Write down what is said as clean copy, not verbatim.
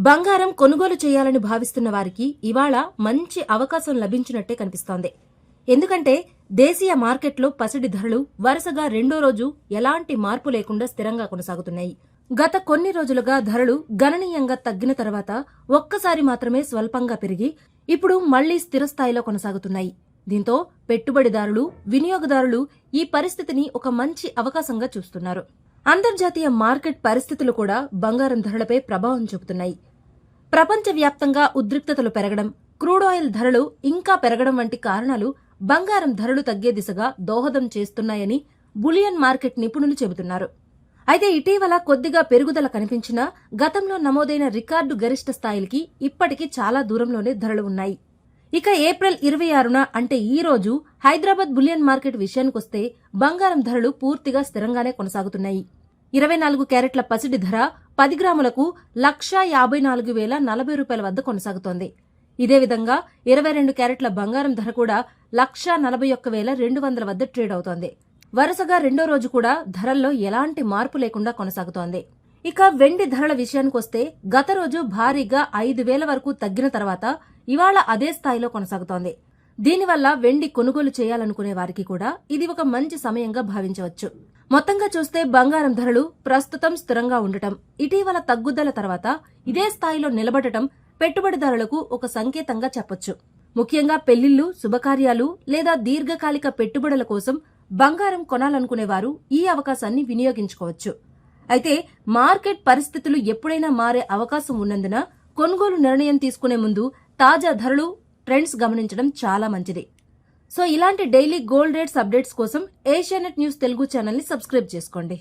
బంగారం కొనుగోలు చేయాలని భావిస్తున్న వారికి ఇవాళ మంచి అవకాశం లభించినట్టే కనిపిస్తోంది. ఎందుకంటే దేశీయ మార్కెట్లో పసిడి ధరలు వరుసగా రెండో రోజు ఎలాంటి మార్పు లేకుండా స్థిరంగా కొనసాగుతున్నాయి. గత కొన్ని రోజులుగా ధరలు గణనీయంగా తగ్గిన తర్వాత ఒక్కసారి మాత్రమే స్వల్పంగా పెరిగి ఇప్పుడు మళ్లీ స్థిరస్థాయిలో కొనసాగుతున్నాయి. దీంతో పెట్టుబడిదారులు, వినియోగదారులు ఈ పరిస్థితిని ఒక మంచి అవకాశంగా చూస్తున్నారు. అంతర్జాతీయ మార్కెట్ పరిస్థితులు కూడా బంగారం ధరలపై ప్రభావం చూపుతున్నాయి. ప్రపంచవ్యాప్తంగా ఉద్రిక్తతలు పెరగడం, క్రూడ్ ఆయిల్ ధరలు ఇంకా పెరగడం వంటి కారణాలు బంగారం ధరలు తగ్గే దిశగా దోహదం చేస్తున్నాయని బులియన్ మార్కెట్ నిపుణులు చెబుతున్నారు. అయితే ఇటీవల కొద్దిగా పెరుగుదల కనిపించినా గతంలో నమోదైన రికార్డు గరిష్ట స్థాయిలకి ఇప్పటికీ చాలా దూరంలోనే ధరలు ఉన్నాయి. ఇక ఏప్రిల్ 26న అంటే ఈ రోజు హైదరాబాద్ బులియన్ మార్కెట్ విషయానికొస్తే బంగారం ధరలు పూర్తిగా స్థిరంగానే కొనసాగుతున్నాయి. 24 క్యారెట్ల పసిడి ధర 10 గ్రాములకు 1,54,040 రూపాయల వద్ద కొనసాగుతోంది. ఇదే విధంగా 22 క్యారెట్ల బంగారం ధర కూడా 1,41,200 వద్ద ట్రేడ్ అవుతోంది. వరుసగా రెండో రోజు కూడా ధరల్లో ఎలాంటి మార్పు లేకుండా కొనసాగుతోంది. ఇక వెండి ధరల విషయానికొస్తే గత రోజు భారీగా 5,000 వరకు తగ్గిన తర్వాత ఇవాళ అదే స్థాయిలో కొనసాగుతోంది. దీనివల్ల వెండి కొనుగోలు చేయాలనుకునే వారికి కూడా ఇది ఒక మంచి సమయంగా భావించవచ్చు. మొత్తంగా చూస్తే బంగారం ధరలు ప్రస్తుతం స్థిరంగా ఉండటం, ఇటీవల తగ్గుదల తర్వాత ఇదే స్థాయిలో నిలబడటం పెట్టుబడిదారులకు ఒక సంకేతంగా చెప్పొచ్చు. ముఖ్యంగా పెళ్లిళ్లు, శుభకార్యాలు లేదా దీర్ఘకాలిక పెట్టుబడుల కోసం బంగారం కొనాలనుకునేవారు ఈ అవకాశాన్ని వినియోగించుకోవచ్చు. అయితే మార్కెట్ పరిస్థితులు ఎప్పుడైనా మారే అవకాశం ఉన్నందున కొనుగోలు నిర్ణయం తీసుకునే ముందు తాజా ధరలు, ట్రెండ్స్ గమనించడం చాలా మంచిది. సో ఇలాంటి డైలీ గోల్డ్ రేట్స్ అప్డేట్స్ కోసం ఏషియానెట్ న్యూస్ తెలుగు ఛానల్ని సబ్స్క్రైబ్ చేసుకోండి.